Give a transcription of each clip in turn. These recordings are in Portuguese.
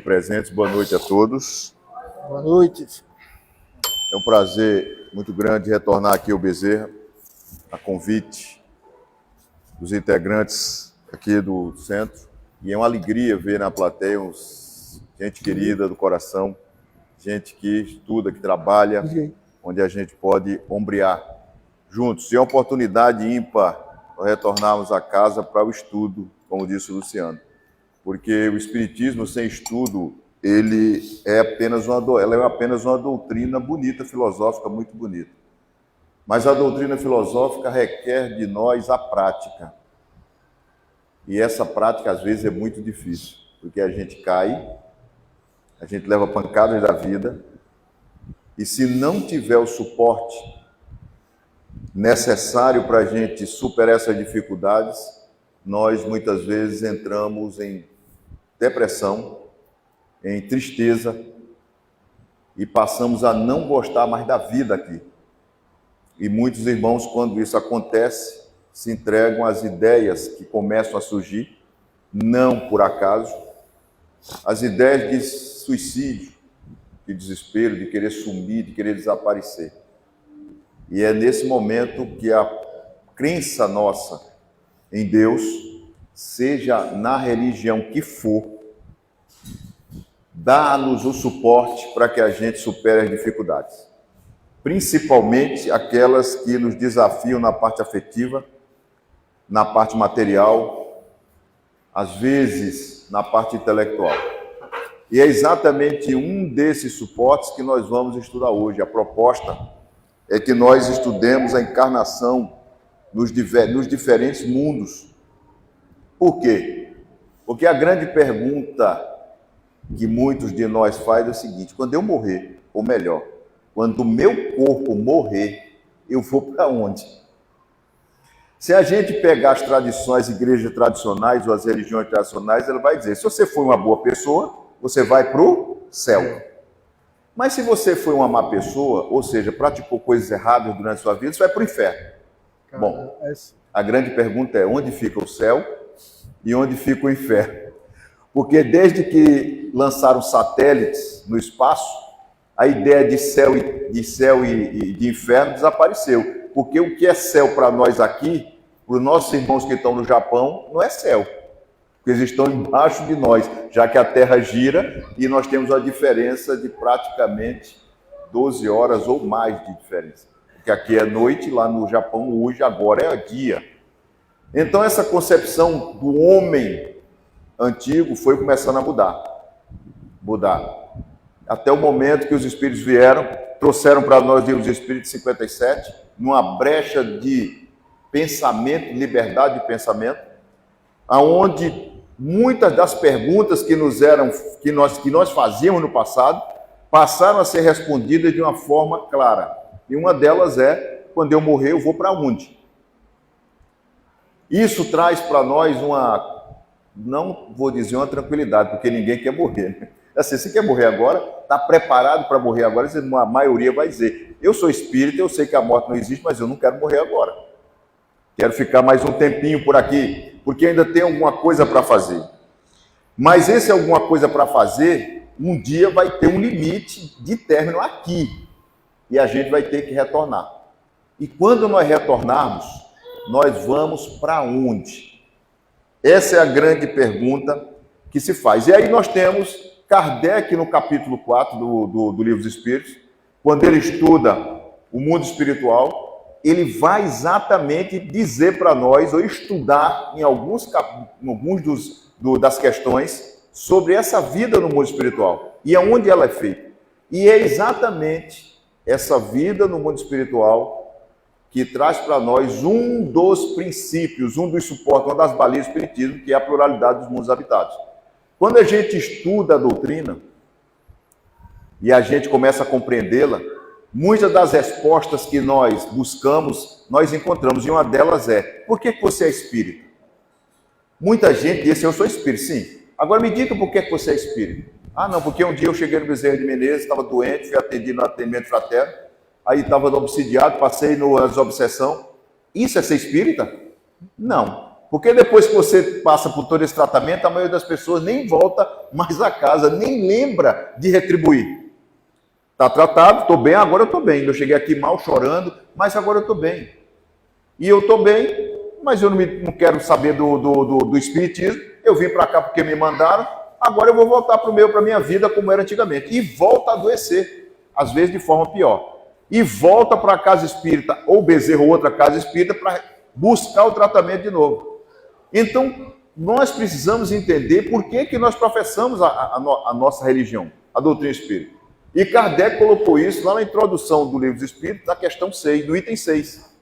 Presentes, boa noite a todos. Boa noite. É um prazer muito grande retornar aqui ao Bezerra, a convite dos integrantes aqui do centro. E é uma alegria ver na plateia gente querida do coração, gente que estuda, que trabalha, onde a gente pode ombrear juntos. E é uma oportunidade ímpar para retornarmos a casa para o estudo, como disse o Luciano. Porque o Espiritismo sem estudo, ela é apenas uma doutrina bonita, filosófica, muito bonita. Mas a doutrina filosófica requer de nós a prática. E essa prática, às vezes, é muito difícil, porque a gente cai, a gente leva pancadas da vida, e se não tiver o suporte necessário para a gente superar essas dificuldades, nós, muitas vezes, entramos em depressão, em tristeza, e passamos a não gostar mais da vida aqui. E muitos irmãos, quando isso acontece, se entregam às ideias que começam a surgir, não por acaso, as ideias de suicídio, de desespero, de querer sumir, de querer desaparecer. E é nesse momento que a crença nossa em Deus, seja na religião que for, dá-nos o suporte para que a gente supere as dificuldades. Principalmente aquelas que nos desafiam na parte afetiva, na parte material, às vezes na parte intelectual. E é exatamente um desses suportes que nós vamos estudar hoje. A proposta é que nós estudemos a encarnação nos diferentes mundos. Por quê? Porque a grande pergunta que muitos de nós fazem é o seguinte: quando eu morrer, ou melhor, quando o meu corpo morrer, eu vou para onde? Se a gente pegar as tradições, igrejas tradicionais ou as religiões tradicionais, ela vai dizer: se você for uma boa pessoa, você vai para o céu. Mas se você foi uma má pessoa, ou seja, praticou coisas erradas durante a sua vida, você vai para o inferno. Bom, a grande pergunta é: onde fica o céu e onde fica o inferno? Porque desde que lançaram satélites no espaço, a ideia de céu e de inferno desapareceu. Porque o que é céu para nós aqui, para os nossos irmãos que estão no Japão, não é céu. Porque eles estão embaixo de nós, já que a Terra gira e nós temos uma diferença de praticamente 12 horas ou mais de diferença. Porque aqui é noite, lá no Japão hoje, agora é dia. Então essa concepção do homem antigo foi começando a mudar. Até o momento que os espíritos vieram, trouxeram para nós os espíritos 57, numa brecha de pensamento, liberdade de pensamento, aonde muitas das perguntas que nós fazíamos no passado passaram a ser respondidas de uma forma clara. E uma delas é: quando eu morrer, eu vou para onde? Isso traz para nós não vou dizer uma tranquilidade, porque ninguém quer morrer, né? Assim, se quer morrer agora, está preparado para morrer agora, a maioria vai dizer: eu sou espírita, eu sei que a morte não existe, mas eu não quero morrer agora. Quero ficar mais um tempinho por aqui, porque ainda tem alguma coisa para fazer. Mas esse alguma coisa para fazer, um dia vai ter um limite de término aqui, e a gente vai ter que retornar. E quando nós retornarmos, nós vamos para onde? Essa é a grande pergunta que se faz. E aí nós temos Kardec no capítulo 4 do Livro dos Espíritos, quando ele estuda o mundo espiritual, ele vai exatamente dizer para nós, ou estudar em alguns das questões, sobre essa vida no mundo espiritual e aonde ela é feita. E é exatamente essa vida no mundo espiritual que traz para nós um dos princípios, um dos suportes, uma das baleias do espiritismo, que é a pluralidade dos mundos habitados. Quando a gente estuda a doutrina e a gente começa a compreendê-la, muitas das respostas que nós buscamos, nós encontramos, e uma delas é: por que você é espírita? Muita gente diz: eu sou espírita, sim. Agora me diga por que você é espírita. Ah, não, porque um dia eu cheguei no Bezerra de Menezes, estava doente, fui atendido no atendimento fraterno, aí estava obsidiado, passei nas obsessão. Isso é ser espírita? Não. Porque depois que você passa por todo esse tratamento, a maioria das pessoas nem volta mais a casa, nem lembra de retribuir. Está tratado, estou bem, agora eu estou bem. Eu cheguei aqui mal, chorando, mas agora eu estou bem. E eu estou bem, mas eu não quero saber do espiritismo. Eu vim para cá porque me mandaram, agora eu vou voltar para a minha vida como era antigamente. E volta a adoecer, às vezes de forma pior. E volta para a casa espírita, ou Bezerra ou outra casa espírita, para buscar o tratamento de novo. Então, nós precisamos entender por que nós professamos a nossa religião, a doutrina espírita. E Kardec colocou isso lá na introdução do Livro dos Espíritos, na questão 6, no item 6,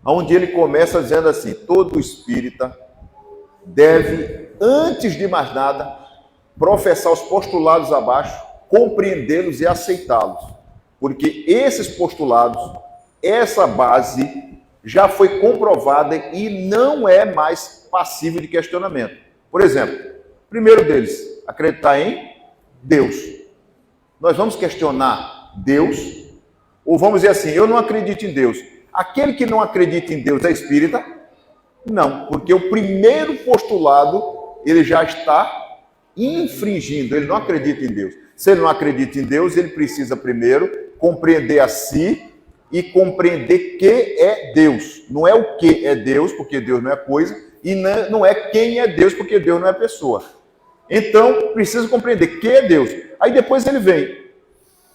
onde ele começa dizendo assim: todo espírita deve, antes de mais nada, professar os postulados abaixo, compreendê-los e aceitá-los. Porque esses postulados, essa base, já foi comprovada e não é mais passível de questionamento. Por exemplo, primeiro deles, acreditar em Deus. Nós vamos questionar Deus? Ou vamos dizer assim, eu não acredito em Deus. Aquele que não acredita em Deus é espírita? Não, porque o primeiro postulado, ele já está infringindo, ele não acredita em Deus. Se ele não acredita em Deus, ele precisa primeiro compreender a si e compreender que é Deus. Não é o que é Deus, porque Deus não é coisa, e não é quem é Deus, porque Deus não é pessoa. Então, precisa compreender que é Deus. Aí depois ele vem,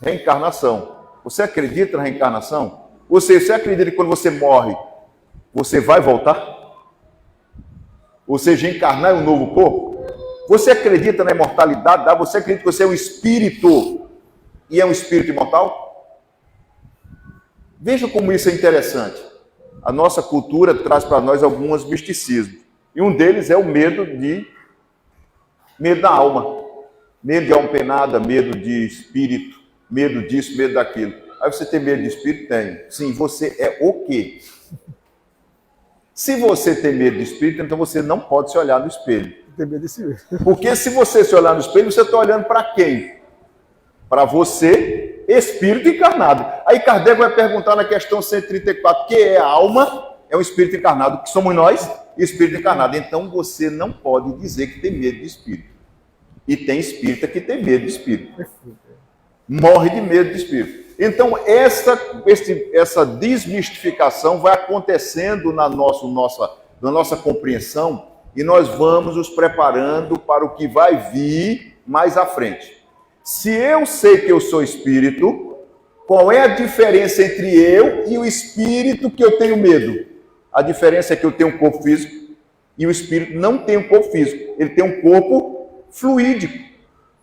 reencarnação. Você acredita na reencarnação? Você acredita que quando você morre, você vai voltar? Ou seja, encarnar em um novo corpo? Você acredita na imortalidade? Você acredita que você é um espírito e é um espírito imortal? Veja como isso é interessante. A nossa cultura traz para nós alguns misticismos. E um deles é o medo da alma. Medo de alma penada, medo de espírito, medo disso, medo daquilo. Aí você tem medo de espírito? Tem. Sim, você é o quê? Se você tem medo de espírito, então você não pode se olhar no espelho. Tem medo de si mesmo. Porque se você se olhar no espelho, você está olhando para quem? Para você, espírito encarnado. Aí Kardec vai perguntar na questão 134, que é a alma? É um espírito encarnado, que somos nós, espírito encarnado. Então você não pode dizer que tem medo de espírito. E tem espírita que tem medo de espírito. Morre de medo de espírito. Então essa desmistificação vai acontecendo na nossa compreensão e nós vamos nos preparando para o que vai vir mais à frente. Se eu sei que eu sou espírito, qual é a diferença entre eu e o espírito que eu tenho medo? A diferença é que eu tenho um corpo físico e o espírito não tem um corpo físico. Ele tem um corpo fluídico.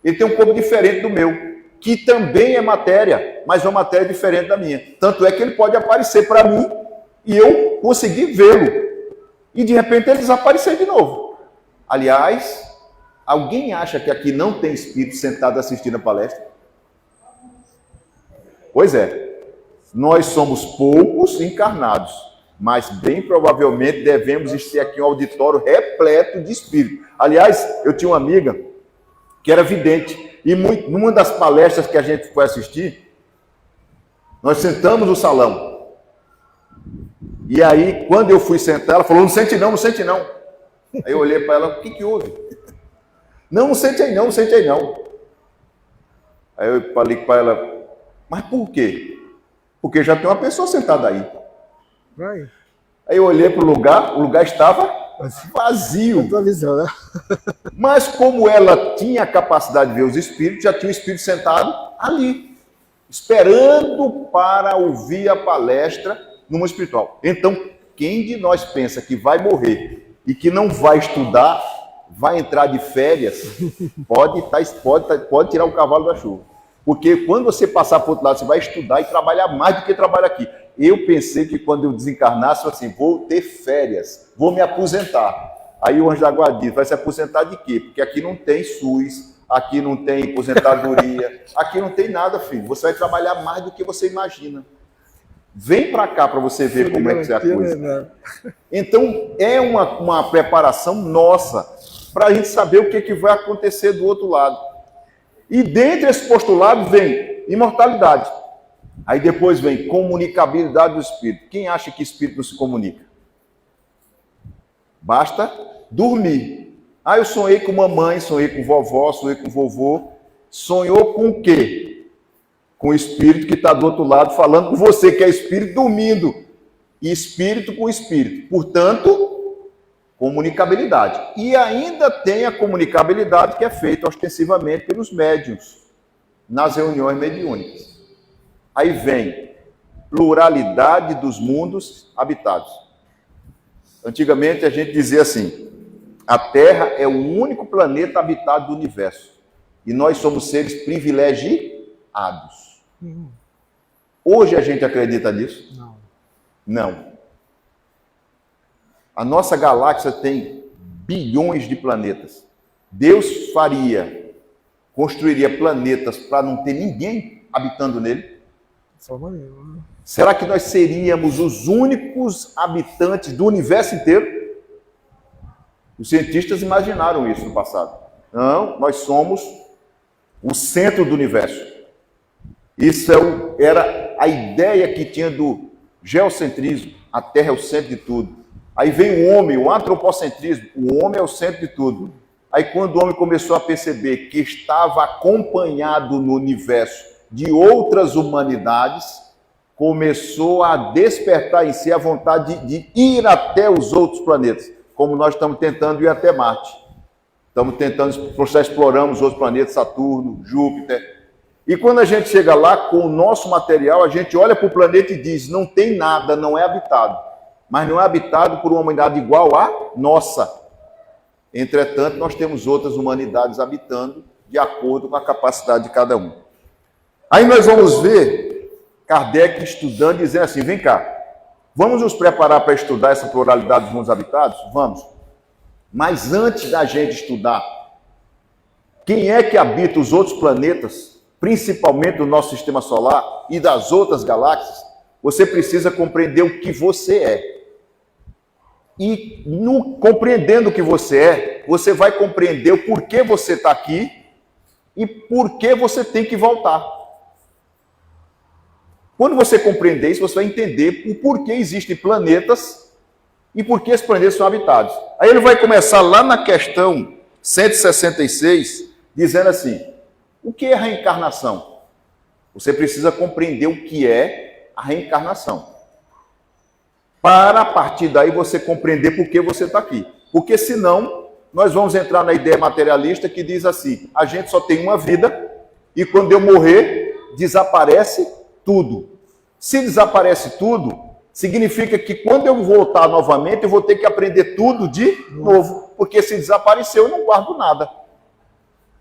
Ele tem um corpo diferente do meu, que também é matéria, mas uma matéria diferente da minha. Tanto é que ele pode aparecer para mim e eu conseguir vê-lo. E de repente ele desaparecer de novo. Aliás, alguém acha que aqui não tem espírito sentado assistindo a palestra? Pois é, nós somos poucos encarnados, mas bem provavelmente devemos ter aqui um auditório repleto de espírito. Aliás, eu tinha uma amiga que era vidente, e numa das palestras que a gente foi assistir, nós sentamos no salão. E aí, quando eu fui sentar, ela falou, não sente não, não sente não. Aí eu olhei para ela, o que houve? Não sente aí não, não sente aí não. Aí eu falei para ela, mas por quê? Porque já tem uma pessoa sentada aí. Vai. Aí eu olhei para o lugar estava vazio. A tua visão, né? Mas como ela tinha a capacidade de ver os espíritos, já tinha o espírito sentado ali, esperando para ouvir a palestra no mundo espiritual. Então, quem de nós pensa que vai morrer e que não vai estudar, vai entrar de férias, pode tirar o cavalo da chuva. Porque quando você passar para o outro lado, você vai estudar e trabalhar mais do que trabalha aqui. Eu pensei que quando eu desencarnasse, assim, vou ter férias, vou me aposentar. Aí o anjo da guarda diz, vai se aposentar de quê? Porque aqui não tem SUS, aqui não tem aposentadoria, aqui não tem nada, filho. Você vai trabalhar mais do que você imagina. Vem para cá para você ver como é que é a coisa. Então, é uma preparação nossa para a gente saber o que vai acontecer do outro lado. E dentre esses postulados vem imortalidade. Aí depois vem comunicabilidade do espírito. Quem acha que espírito não se comunica? Basta dormir. Ah, eu sonhei com mamãe, sonhei com vovó, sonhei com vovô. Sonhou com o quê? Com o espírito que está do outro lado falando com você, que é espírito dormindo. E espírito com espírito. Portanto, comunicabilidade. E ainda tem a comunicabilidade que é feita ostensivamente pelos médiuns nas reuniões mediúnicas. Aí vem pluralidade dos mundos habitados. Antigamente a gente dizia assim, a Terra é o único planeta habitado do universo. E nós somos seres privilegiados. Hoje a gente acredita nisso? Não. Não. A nossa galáxia tem bilhões de planetas. Deus construiria planetas para não ter ninguém habitando nele? De forma nenhuma. Será que nós seríamos os únicos habitantes do universo inteiro? Os cientistas imaginaram isso no passado. Não, nós somos o centro do universo. Isso era a ideia que tinha do geocentrismo. A Terra é o centro de tudo. Aí vem o homem, o antropocentrismo. O homem é o centro de tudo. Aí quando o homem começou a perceber que estava acompanhado no universo de outras humanidades, começou a despertar em si a vontade de ir até os outros planetas, como nós estamos tentando ir até Marte. Estamos tentando, exploramos outros planetas, Saturno, Júpiter. E quando a gente chega lá com o nosso material, a gente olha para o planeta e diz, não tem nada, não é habitado. Mas não é habitado por uma humanidade igual à nossa. Entretanto, nós temos outras humanidades habitando de acordo com a capacidade de cada um. Aí nós vamos ver Kardec estudando e dizendo assim, vem cá, vamos nos preparar para estudar essa pluralidade dos mundos habitados? Vamos. Mas antes da gente estudar, quem é que habita os outros planetas, principalmente do nosso sistema solar e das outras galáxias, você precisa compreender o que você é. E compreendendo o que você é, você vai compreender o porquê você está aqui e por que você tem que voltar. Quando você compreender isso, você vai entender o porquê existem planetas e por que esses planetas são habitados. Aí ele vai começar lá na questão 166, dizendo assim, o que é reencarnação? Você precisa compreender o que é a reencarnação. Para, a partir daí, você compreender por que você está aqui. Porque, senão, nós vamos entrar na ideia materialista que diz assim, a gente só tem uma vida e quando eu morrer, desaparece tudo. Se desaparece tudo, significa que quando eu voltar novamente, eu vou ter que aprender tudo de novo. Porque se desapareceu, eu não guardo nada.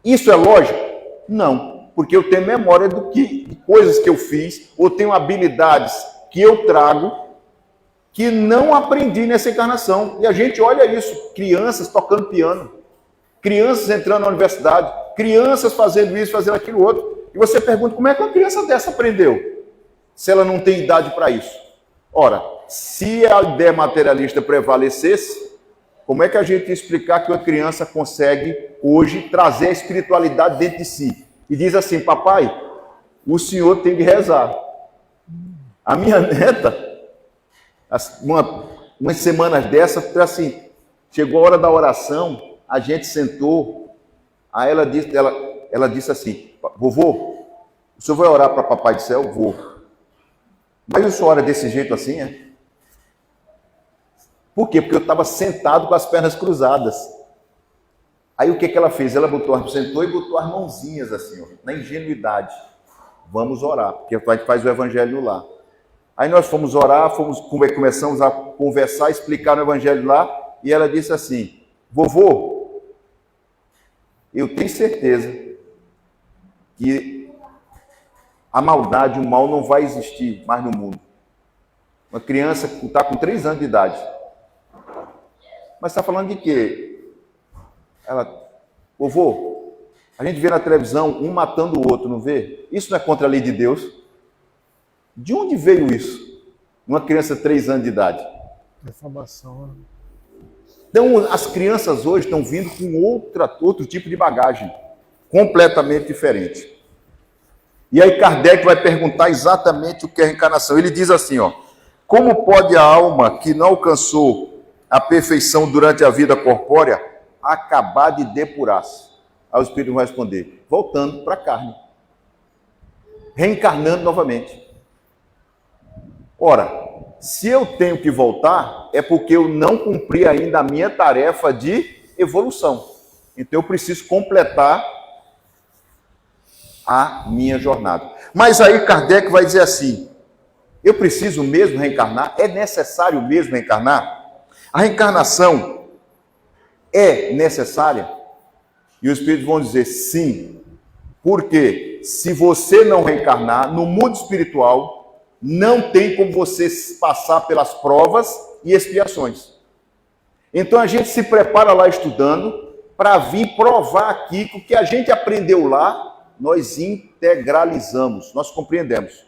Isso é lógico? Não. Porque eu tenho memória de coisas que eu fiz, ou tenho habilidades que eu trago, que não aprendi nessa encarnação. E a gente olha isso, crianças tocando piano, crianças entrando na universidade, crianças fazendo isso, fazendo aquilo outro. E você pergunta, como é que uma criança dessa aprendeu? Se ela não tem idade para isso. Ora, se a ideia materialista prevalecesse, como é que a gente ia explicar que uma criança consegue hoje trazer a espiritualidade dentro de si? E diz assim, papai, o senhor tem de rezar. A minha neta, umas semanas dessas, assim, chegou a hora da oração, a gente sentou, aí ela disse assim, vovô, o senhor vai orar para papai do céu? Vou. Mas o senhor ora desse jeito assim, é? Por quê? Porque eu estava sentado com as pernas cruzadas. Aí o que ela fez? Ela sentou e botou as mãozinhas assim, ó, na ingenuidade. Vamos orar, porque a gente faz o evangelho lá. Aí nós fomos orar, começamos a conversar, explicar o evangelho lá, e ela disse assim, vovô, eu tenho certeza que a maldade, o mal não vai existir mais no mundo. Uma criança que está com 3 anos de idade. Mas está falando de quê? Ela, vovô, a gente vê na televisão um matando o outro, não vê? Isso não é contra a lei de Deus? De onde veio isso? Uma criança de 3 anos de idade. Deformação, né? Então, as crianças hoje estão vindo com outro tipo de bagagem, completamente diferente. E aí Kardec vai perguntar exatamente o que é reencarnação. Ele diz assim, ó, como pode a alma que não alcançou a perfeição durante a vida corpórea acabar de depurar-se? Aí o Espírito vai responder, voltando para a carne, reencarnando novamente. Ora, se eu tenho que voltar, é porque eu não cumpri ainda a minha tarefa de evolução. Então eu preciso completar a minha jornada. Mas aí Kardec vai dizer assim, eu preciso mesmo reencarnar? É necessário mesmo reencarnar? A reencarnação é necessária? E os Espíritos vão dizer sim. Porque se você não reencarnar, no mundo espiritual, não tem como você passar pelas provas e expiações. Então a gente se prepara lá estudando para vir provar aqui que o que a gente aprendeu lá, nós integralizamos, nós compreendemos.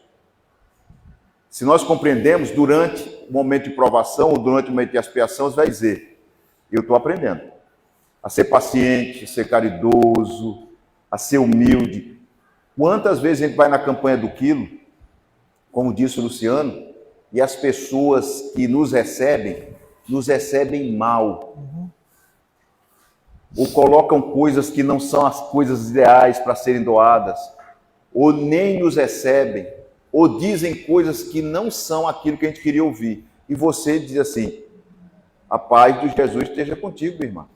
Se nós compreendemos, durante o momento de provação ou durante o momento de expiação, você vai dizer, eu estou aprendendo a ser paciente, a ser caridoso, a ser humilde. Quantas vezes a gente vai na campanha do quilo, como disse o Luciano, e as pessoas que nos recebem mal. Ou colocam coisas que não são as coisas ideais para serem doadas, ou nem nos recebem, ou dizem coisas que não são aquilo que a gente queria ouvir. E você diz assim, a paz de Jesus esteja contigo, irmã.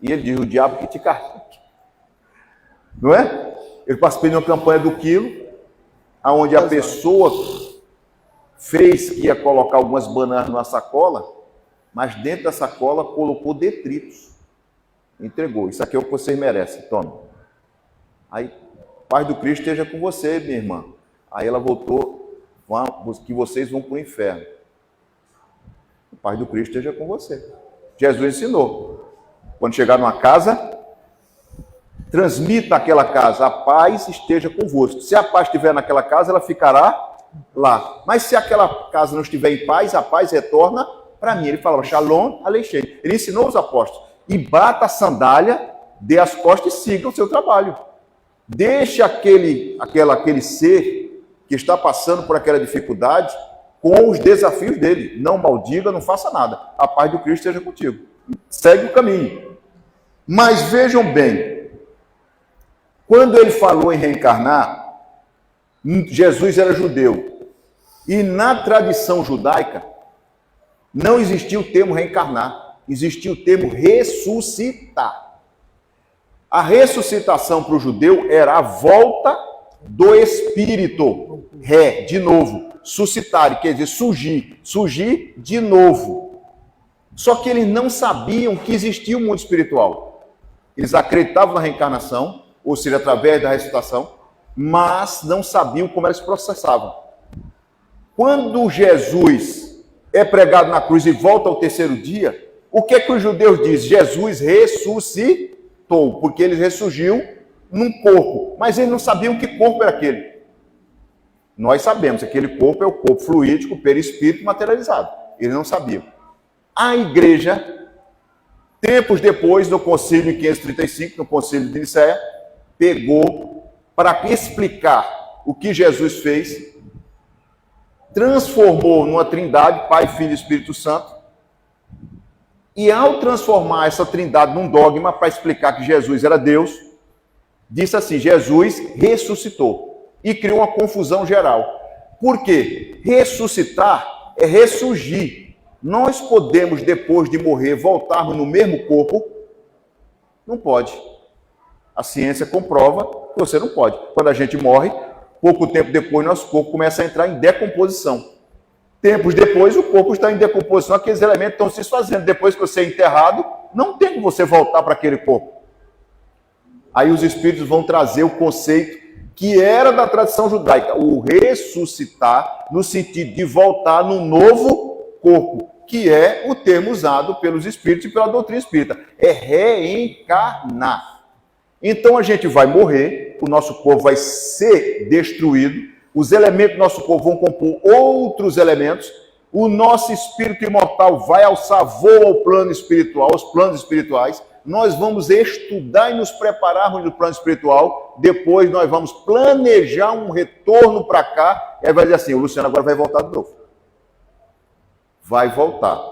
E ele diz, o diabo que te carregue. Não é? Eu participei de uma campanha do quilo, onde a pessoa fez que ia colocar algumas bananas numa sacola, mas dentro da sacola colocou detritos. Entregou. Isso aqui é o que vocês merecem. Tome. Aí, paz do Cristo esteja com você, minha irmã. Aí ela voltou, que vocês vão para o inferno. Paz do Cristo esteja com você. Jesus ensinou. Quando chegar numa casa, transmita naquela casa, a paz esteja convosco. Se a paz estiver naquela casa, ela ficará lá. Mas se aquela casa não estiver em paz, a paz retorna para mim. Ele falava, Shalom Aleichem. Ele ensinou os apóstolos. E bata a sandália, dê as costas e siga o seu trabalho. Deixe aquele ser que está passando por aquela dificuldade com os desafios dele. Não maldiga, não faça nada. A paz do Cristo esteja contigo. Segue o caminho. Mas vejam bem, quando ele falou em reencarnar, Jesus era judeu. E na tradição judaica, não existia o termo reencarnar. Existia o termo ressuscitar. A ressuscitação para o judeu era a volta do espírito. De novo. Suscitar, quer dizer, surgir de novo. Só que eles não sabiam que existia o mundo espiritual. Eles acreditavam na reencarnação, ou seja, através da ressuscitação, mas não sabiam como eles processavam. Quando Jesus é pregado na cruz e volta ao terceiro dia, o que é que os judeus dizem? Jesus ressuscitou, porque ele ressurgiu num corpo, mas eles não sabiam que corpo era aquele. Nós sabemos, aquele corpo é o corpo fluídico, perispírito materializado. Eles não sabiam. A igreja, tempos depois, no concílio em 535, no concílio de Nicéia, pegou para explicar o que Jesus fez, transformou numa trindade, Pai, Filho e Espírito Santo, e ao transformar essa trindade num dogma para explicar que Jesus era Deus, disse assim, Jesus ressuscitou. E criou uma confusão geral. Por quê? Ressuscitar é ressurgir. Nós podemos, depois de morrer, voltarmos no mesmo corpo? Não pode. A ciência comprova que você não pode. Quando a gente morre, pouco tempo depois, nosso corpo começa a entrar em decomposição. Tempos depois, o corpo está em decomposição, aqueles elementos estão se desfazendo. Depois que você é enterrado, não tem como você voltar para aquele corpo. Aí os espíritos vão trazer o conceito que era da tradição judaica, o ressuscitar, no sentido de voltar num novo corpo, que é o termo usado pelos espíritos e pela doutrina espírita. É reencarnar. Então a gente vai morrer, o nosso corpo vai ser destruído, os elementos do nosso corpo vão compor outros elementos, o nosso espírito imortal vai alçar voo ao plano espiritual, aos planos espirituais, nós vamos estudar e nos prepararmos no plano espiritual, depois nós vamos planejar um retorno para cá, e aí vai dizer assim, o Luciano agora vai voltar de novo. Vai voltar.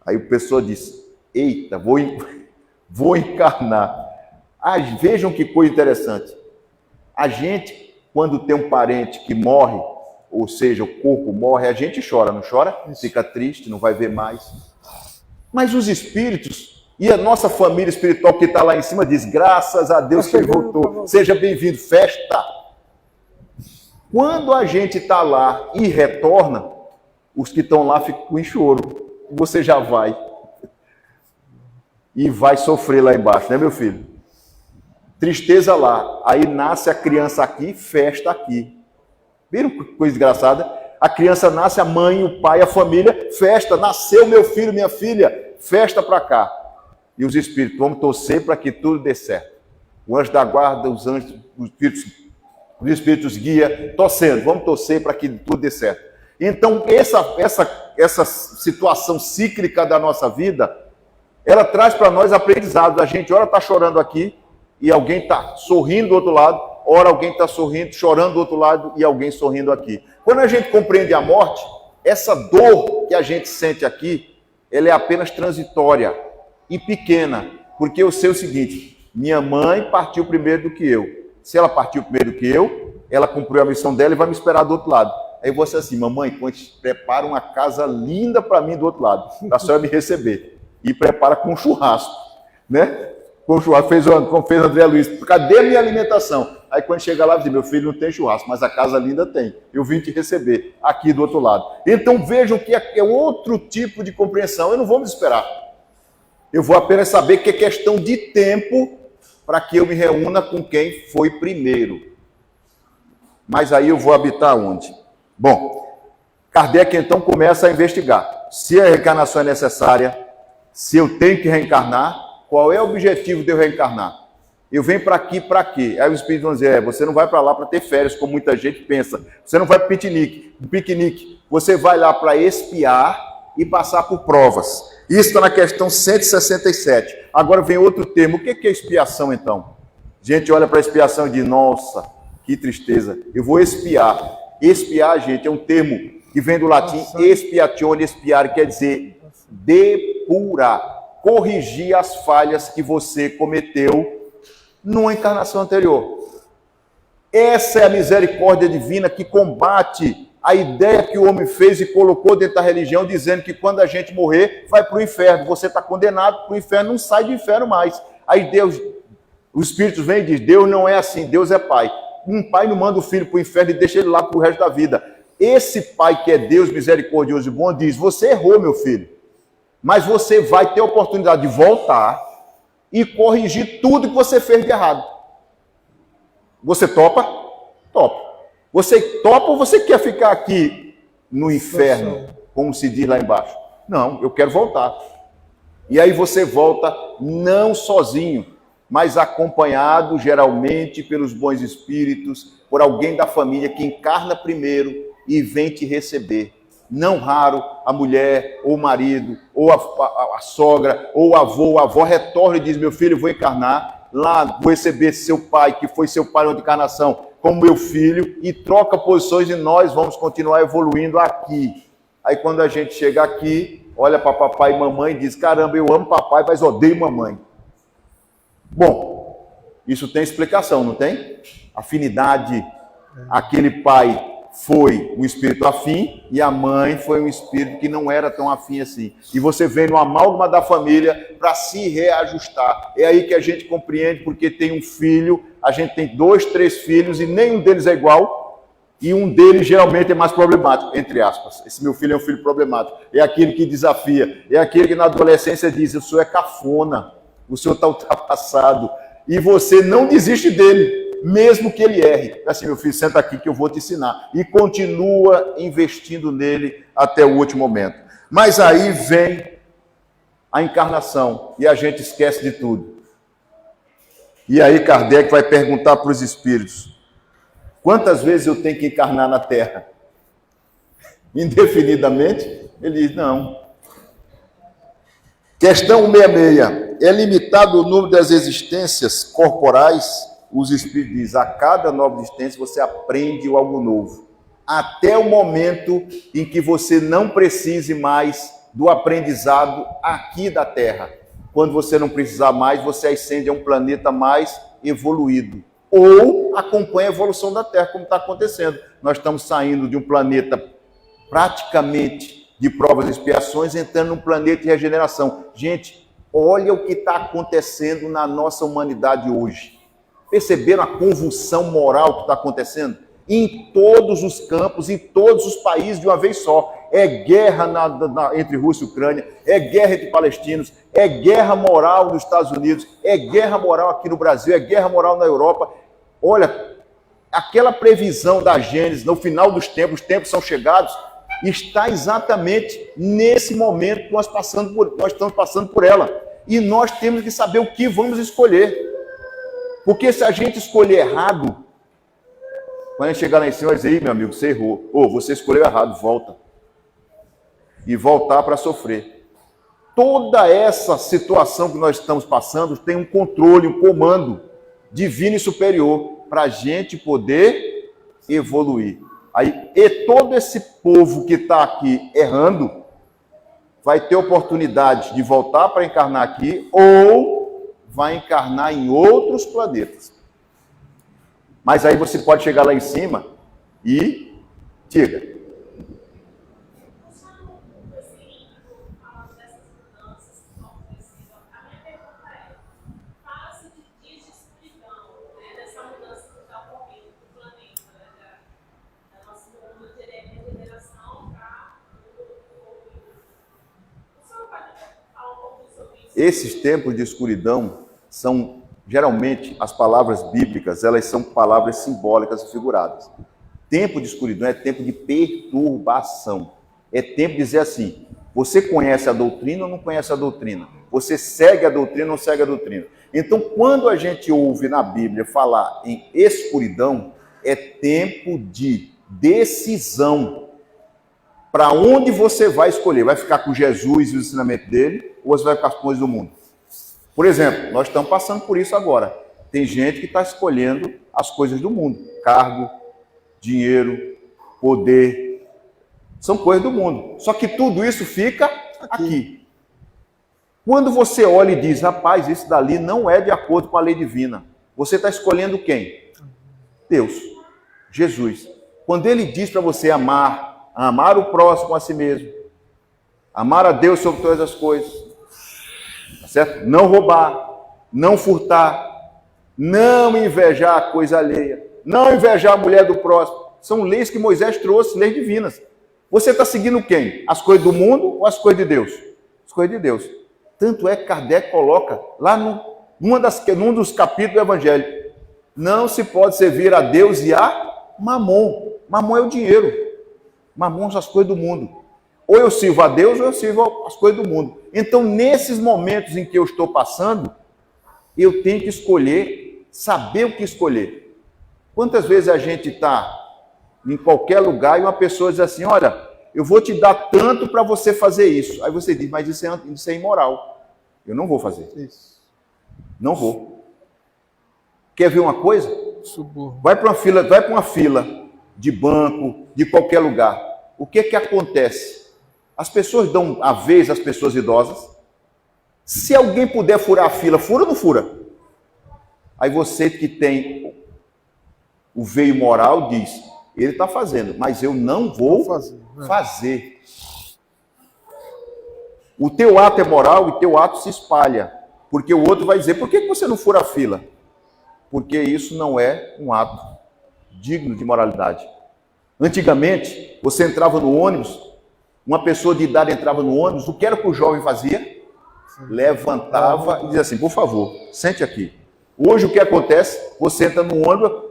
Aí a pessoa diz, eita, vou encarnar. Vejam que coisa interessante. A gente, quando tem um parente que morre, ou seja, o corpo morre, a gente chora, não chora? Fica triste, não vai ver mais. Mas os espíritos e a nossa família espiritual que está lá em cima diz, graças a Deus que ele voltou, seja bem-vindo, festa. Quando a gente está lá e retorna, os que estão lá ficam em choro. Você já vai. E vai sofrer lá embaixo, né, meu filho? Tristeza lá. Aí nasce a criança aqui, festa aqui. Viram que coisa engraçada? A criança nasce, a mãe, o pai, a família, festa. Nasceu meu filho, minha filha, festa para cá. E os espíritos, vamos torcer para que tudo dê certo. O anjo da guarda, os anjos, os espíritos guia, torcendo, vamos torcer para que tudo dê certo. Então, essa situação cíclica da nossa vida, ela traz para nós aprendizado. A gente, ora está chorando aqui, e alguém está sorrindo do outro lado, ora alguém está sorrindo, chorando do outro lado, e alguém sorrindo aqui. Quando a gente compreende a morte, essa dor que a gente sente aqui, ela é apenas transitória e pequena, porque eu sei o seguinte, minha mãe partiu primeiro do que eu. Se ela partiu primeiro do que eu, ela cumpriu a missão dela e vai me esperar do outro lado. Aí você assim, mamãe, prepara uma casa linda para mim do outro lado, para a senhora me receber. E prepara com churrasco, né? Com churrasco, como fez André Luiz. Cadê a minha alimentação? Aí quando chega lá, diz, meu filho não tem churrasco, mas a casa linda tem. Eu vim te receber aqui do outro lado. Então vejam que é outro tipo de compreensão. Eu não vou me esperar. Eu vou apenas saber que é questão de tempo para que eu me reúna com quem foi primeiro. Mas aí eu vou habitar onde? Bom, Kardec então começa a investigar. Se a reencarnação é necessária, se eu tenho que reencarnar, qual é o objetivo de eu reencarnar? Eu venho para aqui para quê? Aí os espíritos vão dizer, você não vai para lá para ter férias, como muita gente pensa. Você não vai para piquenique. Você vai lá para expiar e passar por provas. Isso está na questão 167. Agora vem outro termo. O que é expiação, então? A gente olha para a expiação e diz, nossa, que tristeza. Eu vou expiar. Expiar, gente, é um termo que vem do latim expiatione, expiare, quer dizer depurar, corrigir as falhas que você cometeu numa encarnação anterior. Essa é a misericórdia divina que combate a ideia que o homem fez e colocou dentro da religião, dizendo que quando a gente morrer, vai para o inferno. Você está condenado para o inferno, não sai do inferno mais. Aí Deus, os espíritos vêm e dizem, Deus não é assim, Deus é pai. Um pai não manda o filho para o inferno e deixa ele lá para o resto da vida. Esse pai que é Deus misericordioso e bom diz, você errou, meu filho, mas você vai ter a oportunidade de voltar e corrigir tudo que você fez de errado. Você topa? Topa. Você topa ou você quer ficar aqui no inferno, como se diz lá embaixo? Não, eu quero voltar. E aí você volta não sozinho, mas acompanhado geralmente pelos bons espíritos, por alguém da família que encarna primeiro e vem te receber. Não raro a mulher, ou o marido, ou a sogra, ou o avô, a avó retorna e diz, meu filho, eu vou encarnar, lá vou receber seu pai, que foi seu pai na outra encarnação, como meu filho, e troca posições e nós vamos continuar evoluindo aqui. Aí quando a gente chega aqui, olha para papai e mamãe e diz, caramba, eu amo papai, mas odeio mamãe. Bom, isso tem explicação, não tem? Afinidade, aquele pai foi um espírito afim e a mãe foi um espírito que não era tão afim assim. E você vem no amálgama da família para se reajustar. É aí que a gente compreende porque tem um filho, a gente tem 2, 3 filhos e nenhum deles é igual e um deles geralmente é mais problemático, entre aspas. Esse meu filho é um filho problemático. É aquele que desafia, é aquele que na adolescência diz, o senhor é cafona, o senhor está ultrapassado e você não desiste dele. Mesmo que ele erre, assim, meu filho, senta aqui que eu vou te ensinar. E continua investindo nele até o último momento. Mas aí vem a encarnação e a gente esquece de tudo. E aí Kardec vai perguntar para os espíritos, quantas vezes eu tenho que encarnar na Terra? Indefinidamente? Ele diz, não. Questão 66. É limitado o número das existências corporais? Os espíritos dizem, a cada nova existência você aprende algo novo. Até o momento em que você não precise mais do aprendizado aqui da Terra. Quando você não precisar mais, você ascende a um planeta mais evoluído. Ou acompanha a evolução da Terra, como está acontecendo. Nós estamos saindo de um planeta praticamente de provas e expiações, entrando num planeta de regeneração. Gente, olha o que está acontecendo na nossa humanidade hoje. Perceberam a convulsão moral que está acontecendo? Em todos os campos, em todos os países de uma vez só. É guerra entre Rússia e Ucrânia, é guerra entre palestinos, é guerra moral nos Estados Unidos, é guerra moral aqui no Brasil, é guerra moral na Europa. Olha, aquela previsão da Gênesis, no final dos tempos, os tempos são chegados, está exatamente nesse momento que nós estamos passando por ela. E nós temos que saber o que vamos escolher. Porque se a gente escolher errado, quando a gente chegar lá em cima, vai dizer, "Ih, meu amigo, você errou. Ou você escolheu errado, volta." E voltar para sofrer. Toda essa situação que nós estamos passando tem um controle, um comando divino e superior para a gente poder evoluir. Aí, e todo esse povo que está aqui errando vai ter oportunidade de voltar para encarnar aqui ou vai encarnar em outros planetas. Mas aí você pode chegar lá em cima e diga. Esses tempos de escuridão são, geralmente, as palavras bíblicas, elas são palavras simbólicas e figuradas. Tempo de escuridão é tempo de perturbação. É tempo de dizer assim, você conhece a doutrina ou não conhece a doutrina? Você segue a doutrina ou não segue a doutrina? Então, quando a gente ouve na Bíblia falar em escuridão, é tempo de decisão. Para onde você vai escolher? Vai ficar com Jesus e o ensinamento dele? Ou você vai ficar com as coisas do mundo? Por exemplo, nós estamos passando por isso agora. Tem gente que está escolhendo as coisas do mundo. Cargo, dinheiro, poder. São coisas do mundo. Só que tudo isso fica aqui. Quando você olha e diz, rapaz, isso dali não é de acordo com a lei divina. Você está escolhendo quem? Deus. Jesus. Quando ele diz para você amar o próximo a si mesmo, amar a Deus sobre todas as coisas, certo? Não roubar, não furtar, não invejar a coisa alheia, não invejar a mulher do próximo. São leis que Moisés trouxe, leis divinas. Você está seguindo quem? As coisas do mundo ou as coisas de Deus? As coisas de Deus. Tanto é que Kardec coloca lá num dos capítulos do Evangelho, não se pode servir a Deus e a Mamon. Mamon é o dinheiro. Mamon são as coisas do mundo. Ou eu sirvo a Deus ou eu sirvo as coisas do mundo. Então, nesses momentos em que eu estou passando, eu tenho que escolher, saber o que escolher. Quantas vezes a gente está em qualquer lugar e uma pessoa diz assim, olha, eu vou te dar tanto para você fazer isso. Aí você diz, mas isso é imoral. Eu não vou fazer. Isso. Não vou. Quer ver uma coisa? Vai para uma fila de banco, de qualquer lugar. O que acontece? As pessoas dão a vez às pessoas idosas. Se alguém puder furar a fila, fura ou não fura? Aí você que tem o veio moral diz, ele está fazendo, mas eu não vou fazer. O teu ato é moral e teu ato se espalha. Porque o outro vai dizer, por que você não fura a fila? Porque isso não é um ato digno de moralidade. Antigamente, você entrava no ônibus, uma pessoa de idade entrava no ônibus, o que era que o jovem fazia? Levantava e dizia assim, por favor, sente aqui. Hoje o que acontece? Você entra no ônibus,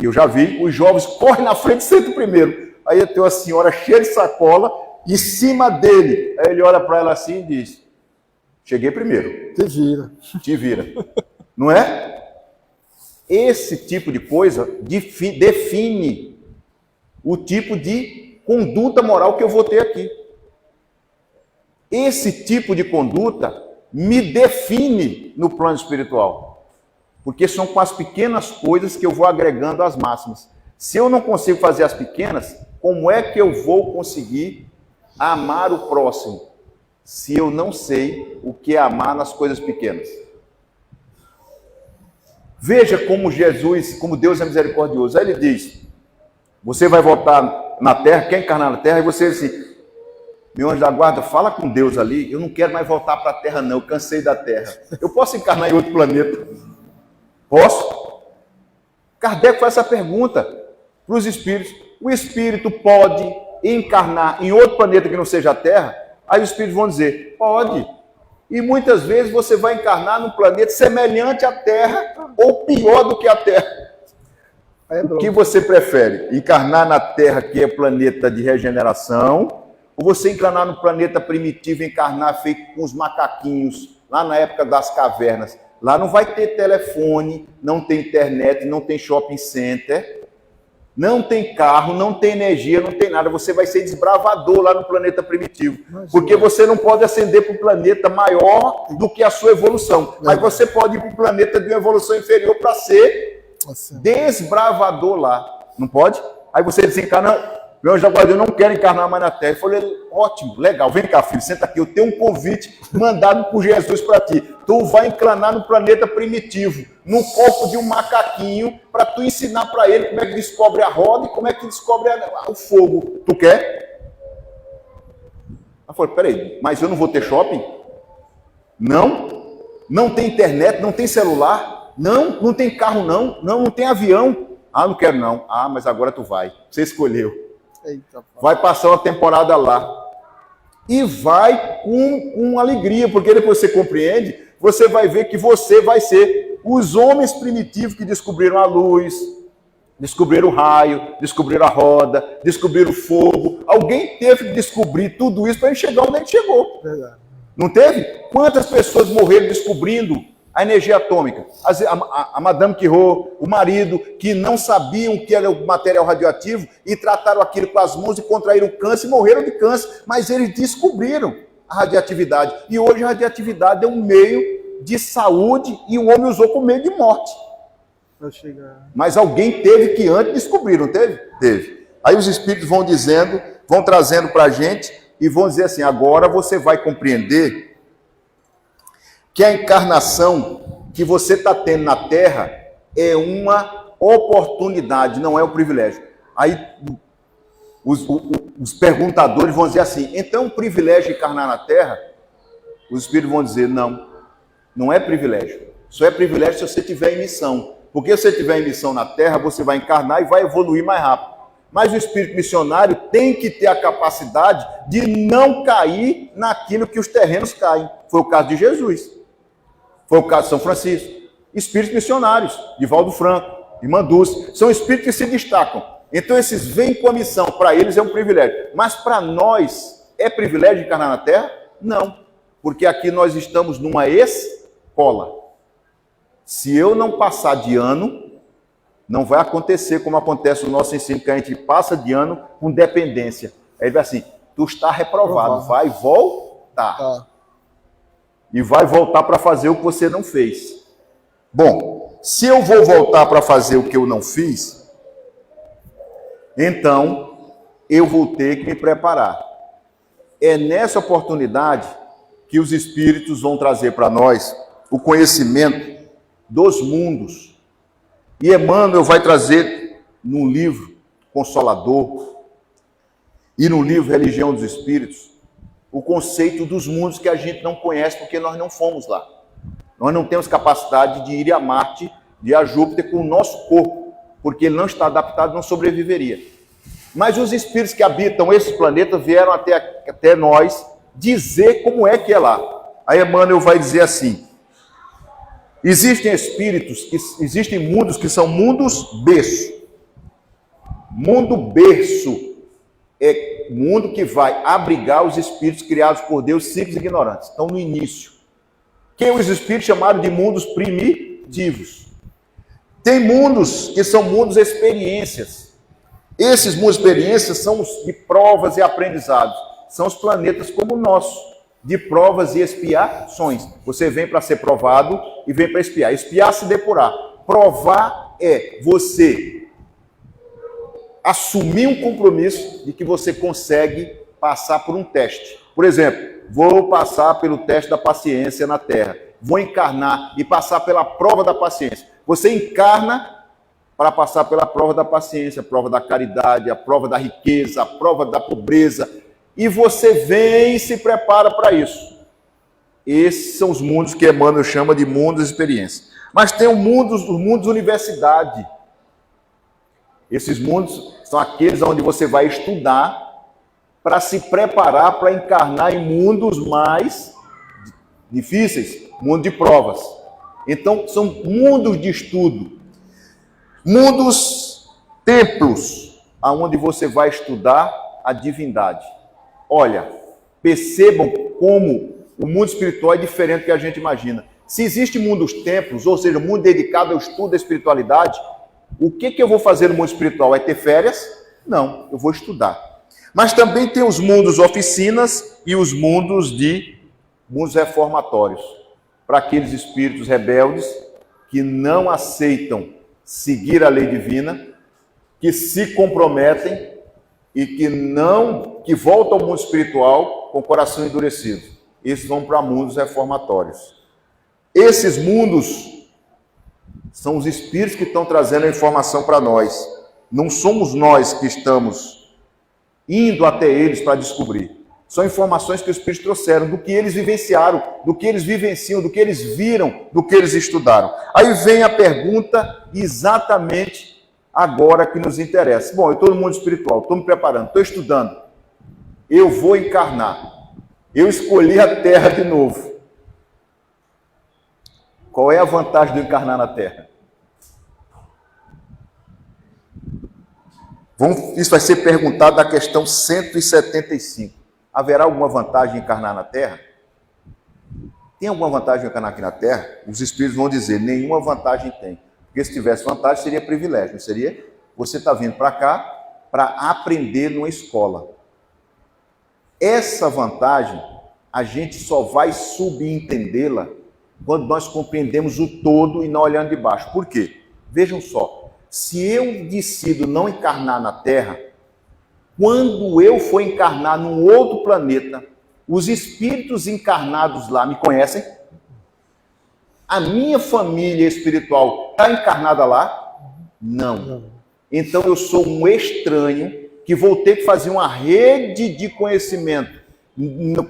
eu já vi, os jovens correm na frente e sentam primeiro. Aí tem uma senhora cheia de sacola, em cima dele. Aí ele olha para ela assim e diz, cheguei primeiro. Te vira. Não é? Esse tipo de coisa define o tipo de conduta moral que eu vou ter aqui. Esse tipo de conduta me define no plano espiritual. Porque são com as pequenas coisas que eu vou agregando às máximas. Se eu não consigo fazer as pequenas, como é que eu vou conseguir amar o próximo? se eu não sei o que é amar nas coisas pequenas? Veja como Jesus, como Deus é misericordioso. Aí ele diz, você vai voltar na terra, quer encarnar na terra, e você diz assim, meu anjo da guarda, fala com Deus ali, eu não quero mais voltar para a terra não, eu cansei da terra. Eu posso encarnar em outro planeta? Posso? Kardec faz essa pergunta para os espíritos. O espírito pode encarnar em outro planeta que não seja a Terra? Aí os espíritos vão dizer, pode. E muitas vezes você vai encarnar num planeta semelhante à Terra ou pior do que a Terra. O que você prefere? Encarnar na Terra, que é planeta de regeneração, ou você encarnar no planeta primitivo, encarnar feito com os macaquinhos, lá na época das cavernas? Lá não vai ter telefone, não tem internet, não tem shopping center, não tem carro, não tem energia, não tem nada. Você vai ser desbravador lá no planeta primitivo. Imagina. Porque você não pode ascender para um planeta maior do que a sua evolução. Mas você pode ir para um planeta de uma evolução inferior para ser desbravador lá. Não pode? Aí você desencarna. Meu anjo da guarda, eu não quero encarnar mais na Terra. Eu falei, ótimo, legal, vem cá, filho, senta aqui. Eu tenho um convite mandado por Jesus para ti. Tu vai encarnar no planeta primitivo, no corpo de um macaquinho, para tu ensinar para ele como é que descobre a roda e como é que descobre o fogo. Tu quer? Eu falei, peraí, mas eu não vou ter shopping? Não? Não tem internet, não tem celular? Não tem carro não tem avião? Ah, não quero não. Ah, mas agora tu vai. Você escolheu. Vai passar uma temporada lá. E vai com alegria, porque depois você compreende, você vai ver que você vai ser os homens primitivos que descobriram a luz, descobriram o raio, descobriram a roda, descobriram o fogo. Alguém teve que descobrir tudo isso para ele chegar onde ele chegou. Verdade. Não teve? Quantas pessoas morreram descobrindo a energia atômica? A Madame Curie, o marido, que não sabiam o que era o material radioativo e trataram aquilo com as mãos e contraíram câncer e morreram de câncer. Mas eles descobriram a radioatividade. E hoje a radioatividade é um meio de saúde e o homem usou como meio de morte. Mas alguém teve que antes descobrir, não teve? Teve. Aí os espíritos vão dizendo, vão trazendo para a gente e vão dizer assim, agora você vai compreender que a encarnação que você está tendo na Terra é uma oportunidade, não é um privilégio. Aí os perguntadores vão dizer assim, então é um privilégio encarnar na Terra? Os espíritos vão dizer, não é privilégio. Só é privilégio se você tiver em missão. Porque se você tiver em missão na Terra, você vai encarnar e vai evoluir mais rápido. Mas o espírito missionário tem que ter a capacidade de não cair naquilo que os terrenos caem. Foi o caso de Jesus. Foi o caso de São Francisco. Espíritos missionários, de Valdo Franco, de Mandúcia, são espíritos que se destacam. Então esses vêm com a missão, para eles é um privilégio. Mas para nós, é privilégio encarnar na Terra? Não, porque aqui nós estamos numa escola. Se eu não passar de ano, não vai acontecer como acontece no nosso ensino, que a gente passa de ano com dependência. Aí ele vai assim, tu está reprovado, vai voltar. E vai voltar para fazer o que você não fez. Bom, se eu vou voltar para fazer o que eu não fiz, então eu vou ter que me preparar. É nessa oportunidade que os espíritos vão trazer para nós o conhecimento dos mundos. E Emmanuel vai trazer no livro Consolador e no livro Religião dos Espíritos o conceito dos mundos que a gente não conhece porque nós não fomos lá. Nós não temos capacidade de ir a Marte, de ir a Júpiter com o nosso corpo, porque ele não está adaptado, não sobreviveria. Mas os espíritos que habitam esses planetas vieram até nós dizer como é que é lá. Aí Emmanuel vai dizer assim, existem espíritos, existem mundos que são mundos berço. Mundo berço é mundo que vai abrigar os espíritos criados por Deus, simples e ignorantes. Então, no início, que os espíritos chamaram de mundos primitivos. Tem mundos que são mundos experiências. Esses mundos experiências são os de provas e aprendizados. São os planetas como o nosso, de provas e expiações. Você vem para ser provado e vem para expiar. Expiar, se depurar. Provar é você assumir um compromisso de que você consegue passar por um teste. Por exemplo, vou passar pelo teste da paciência na Terra, vou encarnar e passar pela prova da paciência. Você encarna para passar pela prova da paciência, a prova da caridade, a prova da riqueza, a prova da pobreza, e você vem e se prepara para isso. Esses são os mundos que Emmanuel chama de mundos de experiência. Mas tem os mundos universidade. Esses mundos são aqueles onde você vai estudar para se preparar para encarnar em mundos mais difíceis, mundo de provas. Então, são mundos de estudo, mundos, templos, aonde você vai estudar a divindade. Olha, percebam como o mundo espiritual é diferente do que a gente imagina. Se existe mundos templos, ou seja, mundo dedicado ao estudo da espiritualidade, o que eu vou fazer no mundo espiritual? É ter férias? Não, eu vou estudar. Mas também tem os mundos oficinas e os mundos reformatórios. Para aqueles espíritos rebeldes que não aceitam seguir a lei divina, que se comprometem e que voltam ao mundo espiritual com o coração endurecido. Esses vão para mundos reformatórios. Esses mundos são os espíritos que estão trazendo a informação para nós. Não somos nós que estamos indo até eles para descobrir. São informações que os espíritos trouxeram, do que eles vivenciaram, do que eles vivenciam, do que eles viram, do que eles estudaram. Aí vem a pergunta exatamente agora que nos interessa. Bom, eu estou no mundo espiritual, estou me preparando, estou estudando. Eu vou encarnar. Eu escolhi a Terra de novo. Qual é a vantagem de eu encarnar na Terra? Isso vai ser perguntado na questão 175. Haverá alguma vantagem em encarnar na Terra? Tem alguma vantagem em encarnar aqui na Terra? Os espíritos vão dizer, nenhuma vantagem tem. Porque se tivesse vantagem, seria privilégio. Não seria? Você está vindo para cá para aprender numa escola. Essa vantagem, a gente só vai subentendê-la quando nós compreendemos o todo e não olhando de baixo. Por quê? Vejam só, se eu decido não encarnar na Terra, quando eu for encarnar num outro planeta, os espíritos encarnados lá me conhecem? A minha família espiritual está encarnada lá? Não. Então eu sou um estranho que vou ter que fazer uma rede de conhecimento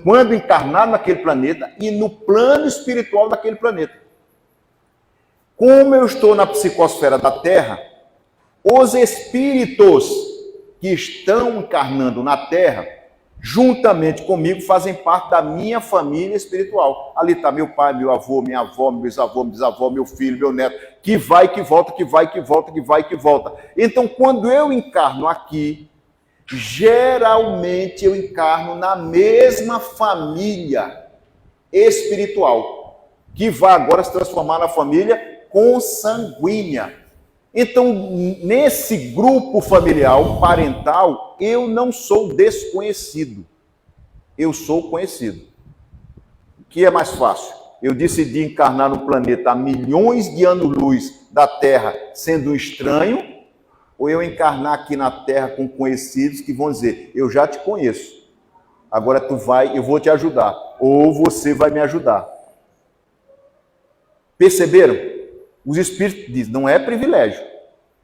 quando encarnar naquele planeta e no plano espiritual daquele planeta. Como eu estou na psicosfera da Terra, os espíritos que estão encarnando na Terra, juntamente comigo, fazem parte da minha família espiritual. Ali está meu pai, meu avô, minha avó, meu bisavô, meu bisavô, meu filho, meu neto, que vai, que volta, que vai, que volta, que vai, que volta. Então, quando eu encarno aqui, geralmente eu encarno na mesma família espiritual, que vai agora se transformar na família consanguínea. Então, nesse grupo familiar, parental, eu não sou desconhecido, eu sou conhecido. O que é mais fácil? Eu decidi encarnar no planeta a milhões de anos-luz da Terra, sendo um estranho, ou eu encarnar aqui na Terra com conhecidos que vão dizer, eu já te conheço, agora tu vai, eu vou te ajudar, ou você vai me ajudar. Perceberam? Os espíritos dizem, não é privilégio,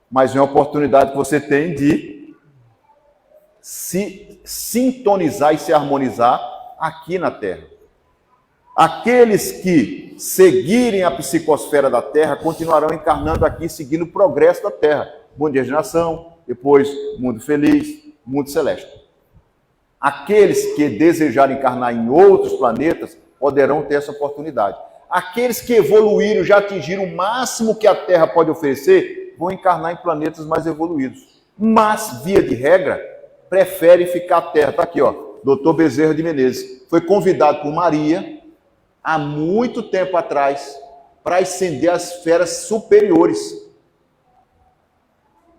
mas é uma oportunidade que você tem de se sintonizar e se harmonizar aqui na Terra. Aqueles que seguirem a psicosfera da Terra continuarão encarnando aqui, seguindo o progresso da Terra. Mundo de regeneração, depois mundo feliz, mundo celeste. Aqueles que desejarem encarnar em outros planetas poderão ter essa oportunidade. Aqueles que evoluíram, já atingiram o máximo que a Terra pode oferecer, vão encarnar em planetas mais evoluídos. Mas, via de regra, preferem ficar à Terra. Está aqui, ó, Dr. Bezerra de Menezes. Foi convidado por Maria, há muito tempo atrás, para ascender às esferas superiores.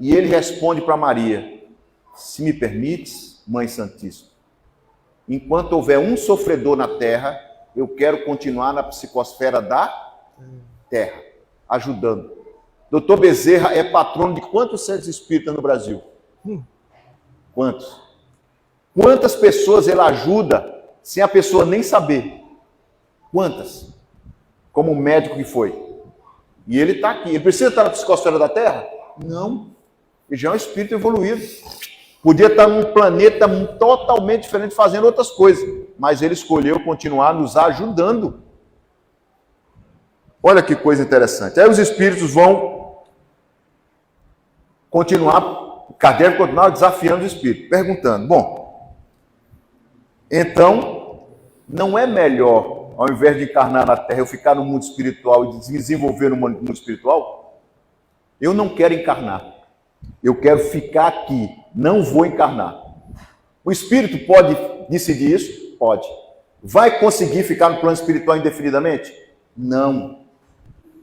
E ele responde para Maria, se me permites, Mãe Santíssima, enquanto houver um sofredor na Terra, eu quero continuar na psicosfera da Terra, ajudando. Dr. Bezerra é patrono de quantos centros espíritas no Brasil? Quantos? Quantas pessoas ele ajuda sem a pessoa nem saber. Quantas? Como médico que foi. E ele está aqui. Ele precisa estar na psicosfera da Terra? Não. Ele já é um espírito evoluído. Podia estar num planeta totalmente diferente, fazendo outras coisas. Mas ele escolheu continuar nos ajudando. Olha que coisa interessante. Aí os espíritos vão continuar, Kardec continuar desafiando o espírito, perguntando, bom, então, não é melhor, ao invés de encarnar na Terra, eu ficar no mundo espiritual e desenvolver no mundo espiritual? Eu não quero encarnar. Eu quero ficar aqui. Não vou encarnar. O espírito pode decidir isso? Pode. Vai conseguir ficar no plano espiritual indefinidamente? Não.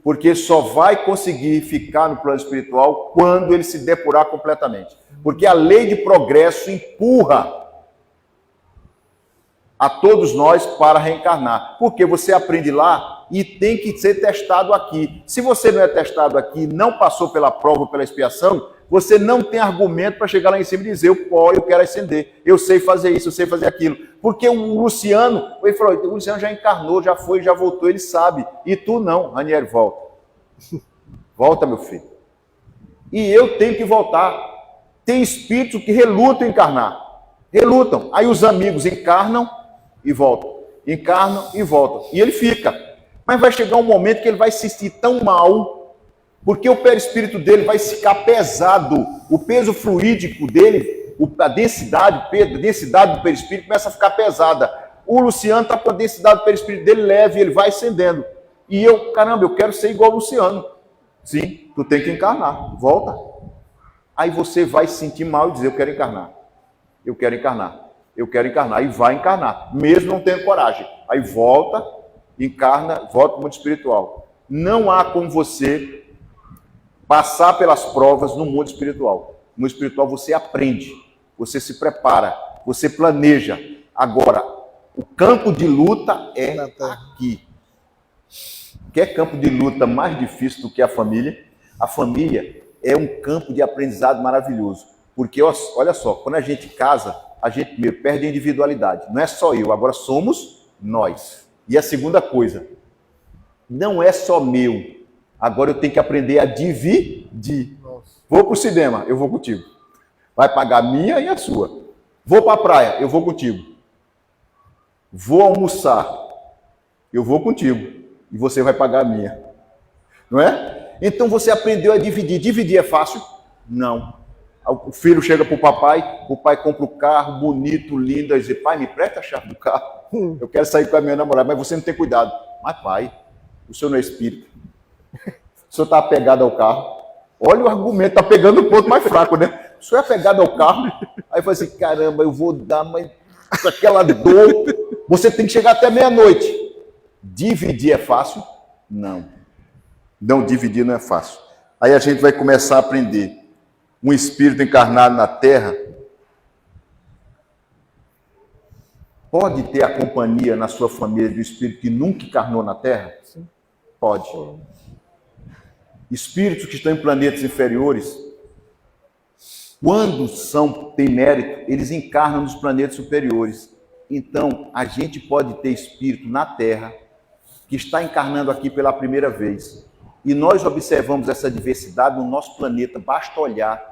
Porque só vai conseguir ficar no plano espiritual quando ele se depurar completamente. Porque a lei de progresso empurra a todos nós para reencarnar. Porque você aprende lá e tem que ser testado aqui. Se você não é testado aqui, não passou pela prova, pela expiação, você não tem argumento para chegar lá em cima e dizer, eu quero ascender, eu sei fazer isso, eu sei fazer aquilo. Porque o Luciano, ele falou, o Luciano já encarnou, já foi, já voltou, ele sabe. E tu não, Ranieri, volta. Volta, meu filho. E eu tenho que voltar. Tem espíritos que relutam em encarnar. Relutam. Aí os amigos encarnam e voltam. Encarnam e voltam. E ele fica. Mas vai chegar um momento que ele vai se sentir tão mal, porque o perispírito dele vai ficar pesado. O peso fluídico dele, a densidade do perispírito começa a ficar pesada. O Luciano está com a densidade do perispírito dele leve, ele vai ascendendo. E eu, caramba, eu quero ser igual ao Luciano. Sim, tu tem que encarnar. Volta. Aí você vai se sentir mal e dizer, eu quero encarnar. Eu quero encarnar. Eu quero encarnar. E vai encarnar, mesmo não tendo coragem. Aí volta, encarna, volta para o mundo espiritual. Não há como você passar pelas provas no mundo espiritual. No mundo espiritual você aprende, você se prepara, você planeja. Agora, o campo de luta é aqui. Quer campo de luta mais difícil do que a família? A família é um campo de aprendizado maravilhoso. Porque, olha só, quando a gente casa, a gente primeiro perde a individualidade. Não é só eu, agora somos nós. E a segunda coisa, não é só meu. Agora eu tenho que aprender a dividir. Vou para o cinema, eu vou contigo. Vai pagar a minha e a sua. Vou para a praia, eu vou contigo. Vou almoçar, eu vou contigo. E você vai pagar a minha. Não é? Então você aprendeu a dividir. Dividir é fácil? Não. O filho chega para o pai compra o carro bonito, lindo, aí diz, pai, me presta a chave do carro. Eu quero sair com a minha namorada, mas você não tem cuidado. Mas pai, o senhor não é espírito. O senhor está apegado ao carro. Olha o argumento, está pegando o ponto mais fraco, né? O senhor é apegado ao carro. Aí fala assim, caramba, eu vou dar, mas aquela dor. Você tem que chegar até meia-noite. Dividir é fácil? Não. Não, dividir não é fácil. Aí a gente vai começar a aprender. Um espírito encarnado na Terra pode ter a companhia na sua família de um espírito que nunca encarnou na Terra? Sim. Pode. Espíritos que estão em planetas inferiores, quando têm mérito, eles encarnam nos planetas superiores. Então, a gente pode ter espírito na Terra que está encarnando aqui pela primeira vez. E nós observamos essa diversidade no nosso planeta. Basta olhar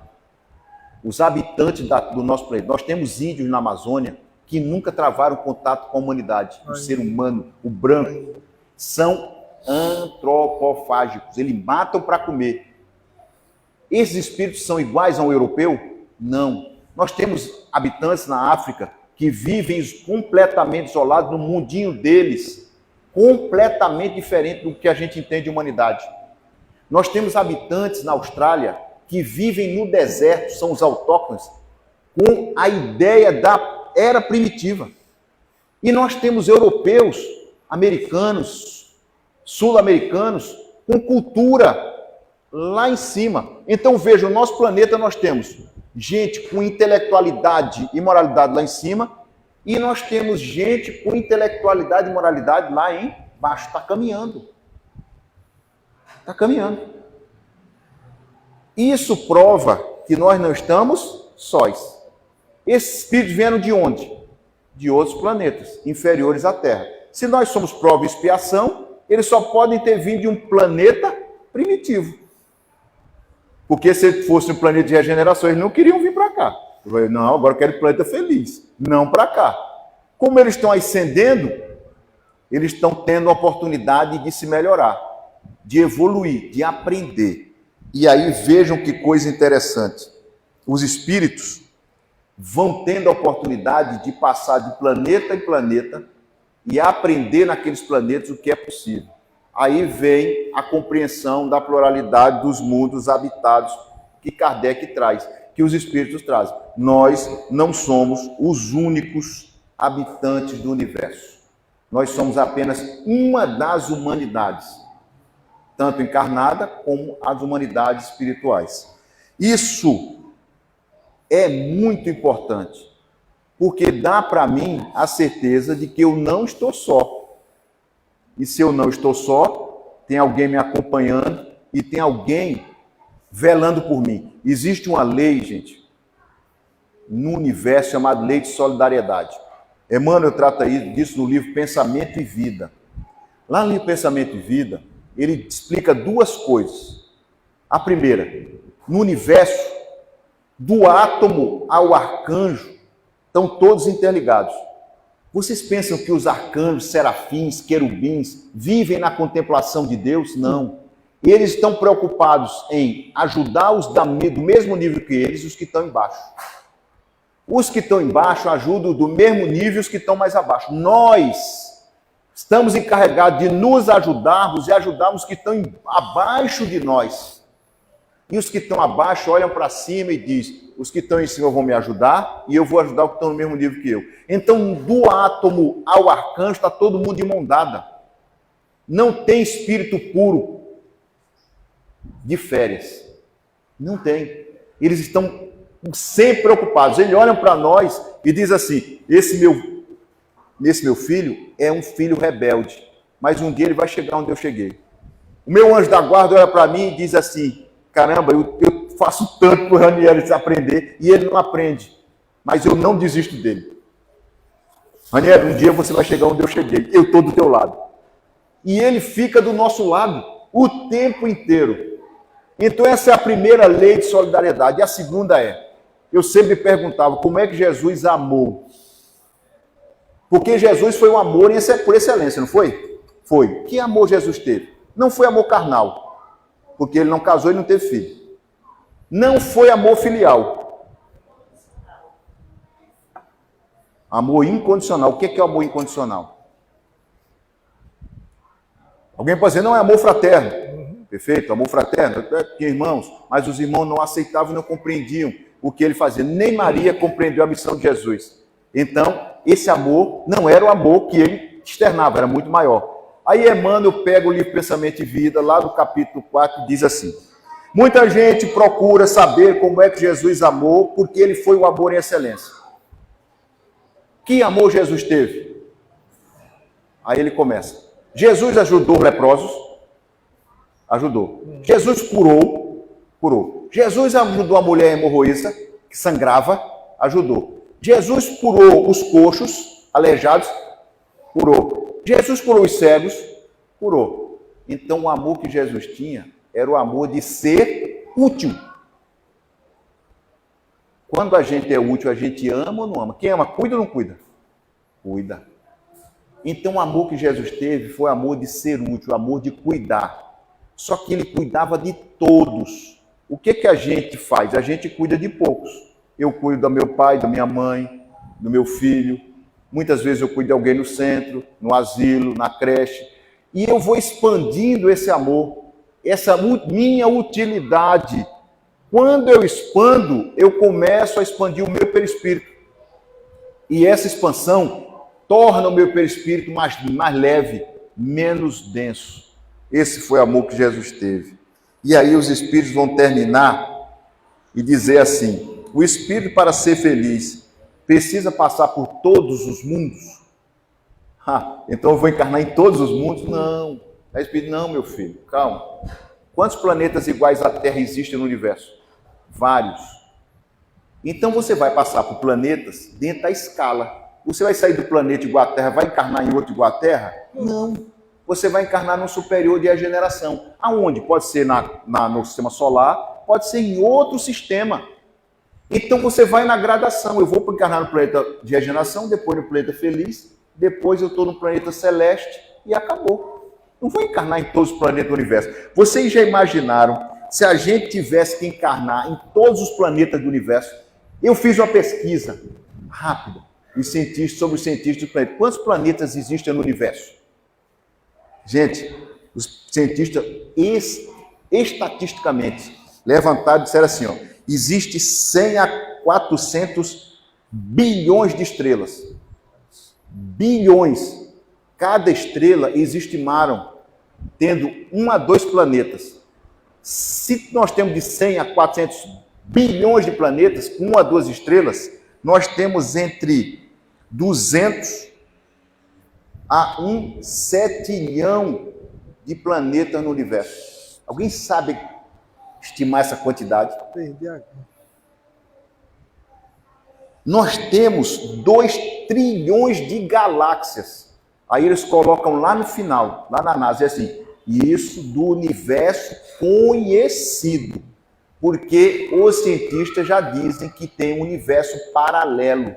os habitantes do nosso planeta. Nós temos índios na Amazônia que nunca travaram contato com a humanidade. O ser humano, o branco, são antropofágicos. Eles matam para comer. Esses espíritos são iguais ao europeu? Não. Nós temos habitantes na África que vivem completamente isolados no mundinho deles, completamente diferente do que a gente entende de humanidade. Nós temos habitantes na Austrália que vivem no deserto, são os autóctones, com a ideia da era primitiva. E nós temos europeus, americanos, sul-americanos, com cultura lá em cima. Então veja, o nosso planeta nós temos gente com intelectualidade e moralidade lá em cima, e nós temos gente com intelectualidade e moralidade lá embaixo. Está caminhando. Está caminhando. Isso prova que nós não estamos sós. Esses espíritos vieram de onde? de outros planetas inferiores à Terra. Se nós somos prova e expiação, eles só podem ter vindo de um planeta primitivo. Porque se fosse um planeta de regeneração, eles não queriam vir para cá. Eu falei, não, agora eu quero planeta feliz, não para cá. Como eles estão ascendendo, eles estão tendo a oportunidade de se melhorar, de evoluir, de aprender. E aí vejam que coisa interessante. Os espíritos vão tendo a oportunidade de passar de planeta em planeta e aprender naqueles planetas o que é possível. Aí vem a compreensão da pluralidade dos mundos habitados que Kardec traz, que os espíritos trazem. Nós não somos os únicos habitantes do universo. Nós somos apenas uma das humanidades, tanto encarnada como as humanidades espirituais. Isso é muito importante, porque dá para mim a certeza de que eu não estou só. E se eu não estou só, tem alguém me acompanhando e tem alguém velando por mim. Existe uma lei, gente, no universo chamada Lei de Solidariedade. Emmanuel trata disso no livro Pensamento e Vida. Lá no livro Pensamento e Vida, ele explica duas coisas. A primeira, no universo, do átomo ao arcanjo, estão todos interligados. Vocês pensam que os arcanjos, serafins, querubins, vivem na contemplação de Deus? Não. Eles estão preocupados em ajudar os do mesmo nível que eles, os que estão embaixo. Os que estão embaixo ajudam do mesmo nível os que estão mais abaixo. Nós estamos encarregados de nos ajudarmos e ajudarmos os que estão abaixo de nós. E os que estão abaixo olham para cima e dizem, os que estão em cima vão me ajudar e eu vou ajudar os que estão no mesmo nível que eu. Então, do átomo ao arcanjo está todo mundo de mão dada. Não tem espírito puro de férias. Não tem. Eles estão sempre preocupados. Eles olham para nós e dizem assim, esse meu filho é um filho rebelde, mas um dia ele vai chegar onde eu cheguei. O meu anjo da guarda olha para mim e diz assim, caramba, eu faço tanto para o Ranieri aprender e ele não aprende, mas eu não desisto dele. Ranieri, um dia você vai chegar onde eu cheguei, eu estou do teu lado. E ele fica do nosso lado o tempo inteiro. Então essa é a primeira lei de solidariedade. E a segunda é, eu sempre perguntava, como é que Jesus amou? Porque Jesus foi um amor por excelência, não foi? Foi. Que amor Jesus teve? Não foi amor carnal, porque ele não casou e não teve filho. Não foi amor filial. Amor incondicional. O que é o amor incondicional? Alguém pode dizer, não, é amor fraterno. Perfeito, amor fraterno. Tinha irmãos, mas os irmãos não aceitavam e não compreendiam o que ele fazia. Nem Maria compreendeu a missão de Jesus. Então, esse amor não era o amor que ele externava, era muito maior. Aí Emmanuel pega o livro Pensamento e Vida, lá no capítulo 4, diz assim, muita gente procura saber como é que Jesus amou, porque ele foi o amor em excelência. Que amor Jesus teve? Aí ele começa. Jesus ajudou leprosos? Ajudou. Jesus curou? Curou. Jesus ajudou a mulher hemorroísta, que sangrava? Ajudou. Jesus curou os coxos, aleijados? Curou. Jesus curou os cegos? Curou. Então o amor que Jesus tinha era o amor de ser útil. Quando a gente é útil, a gente ama ou não ama? Quem ama, cuida ou não cuida? Cuida. Então o amor que Jesus teve foi o amor de ser útil, o amor de cuidar. Só que ele cuidava de todos. O que a gente faz? A gente cuida de poucos. Eu cuido do meu pai, da minha mãe, do meu filho. Muitas vezes eu cuido de alguém no centro, no asilo, na creche. E eu vou expandindo esse amor, essa minha utilidade. Quando eu expando, eu começo a expandir o meu perispírito. E essa expansão torna o meu perispírito mais leve, menos denso. Esse foi o amor que Jesus teve. E aí os espíritos vão terminar e dizer assim, o espírito para ser feliz precisa passar por todos os mundos? Então eu vou encarnar em todos os mundos? Não. Aí o espírito, não, meu filho, calma. Quantos planetas iguais à Terra existem no universo? Vários. Então você vai passar por planetas dentro da escala. Você vai sair do planeta igual a Terra, vai encarnar em outro igual a Terra? Não. Você vai encarnar num superior de regeneração. Aonde? Pode ser no sistema solar, pode ser em outro sistema. Então você vai na gradação. Eu vou encarnar no planeta de regeneração, depois no planeta feliz, depois eu estou no planeta celeste e acabou. Não vou encarnar em todos os planetas do universo. Vocês já imaginaram se a gente tivesse que encarnar em todos os planetas do universo? Eu fiz uma pesquisa rápida sobre os cientistas do planeta. Quantos planetas existem no universo? Gente, os cientistas estatisticamente levantaram e disseram assim, ó, existe 100 a 400 bilhões de estrelas. Bilhões. Cada estrela, eles estimaram tendo 1 a 2 planetas. Se nós temos de 100 a 400 bilhões de planetas, com 1 a 2 estrelas, nós temos entre 200 a 1 setilhão de planetas no universo. Alguém sabe estimar essa quantidade? Nós temos 2 trilhões de galáxias. Aí eles colocam lá no final, lá na NASA, é assim, isso do universo conhecido. Porque os cientistas já dizem que tem um universo paralelo.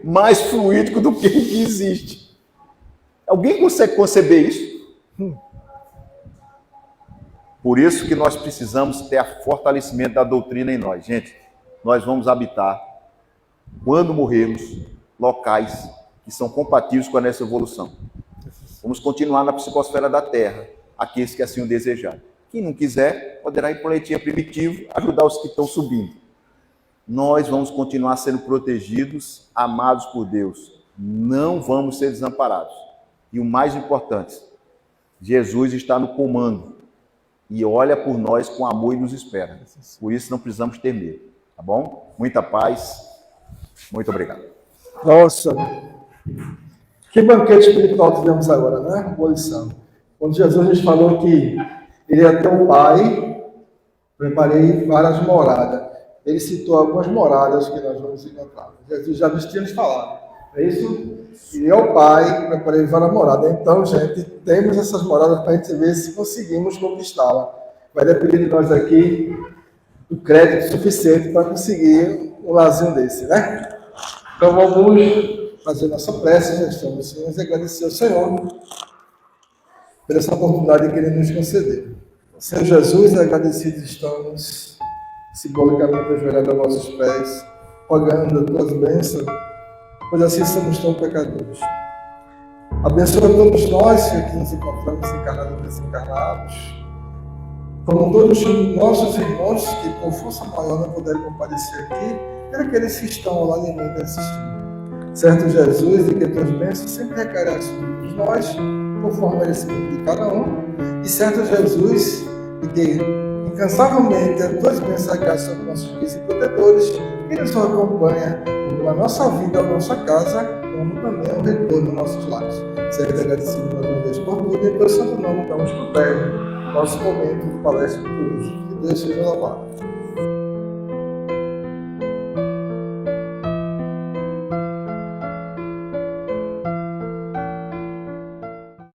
Mais fluídico do que o que existe. Alguém consegue conceber isso? Por isso que nós precisamos ter fortalecimento da doutrina em nós. Gente, nós vamos habitar, quando morrermos, locais que são compatíveis com a nossa evolução. Vamos continuar na psicosfera da Terra, aqueles que assim o desejarem. Quem não quiser, poderá ir para o planetinha primitivo, ajudar os que estão subindo. Nós vamos continuar sendo protegidos, amados por Deus. Não vamos ser desamparados. E o mais importante, Jesus está no comando e olha por nós com amor e nos espera. Por isso não precisamos ter medo, tá bom? Muita paz. Muito obrigado. Nossa, que banquete espiritual tivemos agora, né? Boa lição. Quando Jesus nos falou que ele é teu Pai, preparei várias moradas. Ele citou algumas moradas que nós vamos encontrar. Jesus já nos tinha falado. É isso? Ele é o Pai, preparei várias moradas. Então, gente, temos essas moradas para a gente ver se conseguimos conquistá-la. Vai depender de nós aqui o crédito suficiente para conseguir um lazinho desse, né? Então vamos fazer nossa prece, já estamos e agradecer ao Senhor por essa oportunidade que Ele nos concedeu. Senhor Jesus, agradecidos estamos, simbolicamente ajoelhados aos vossos pés, pagando as tuas bênçãos, pois assim somos tão pecadores. Abençoa todos nós que aqui nos encontramos, encarnados e desencarnados, como todos os nossos irmãos que por força maior não puderam comparecer aqui, e aqueles que estão online ainda assistindo. Certo, Jesus, e que tuas bênçãos sempre recairão sobre todos nós, conforme o merecimento de cada um. E certo, Jesus, e que incansavelmente as tuas bênçãos recaem sobre nossos guias e protetores, que nos acompanha na nossa vida, na nossa casa, como também ao retorno dos nossos lares. Certo, agradecido mais uma vez por tudo, e pelo santo nome damos por terra nosso momento de palestra por hoje. Que Deus seja louvado.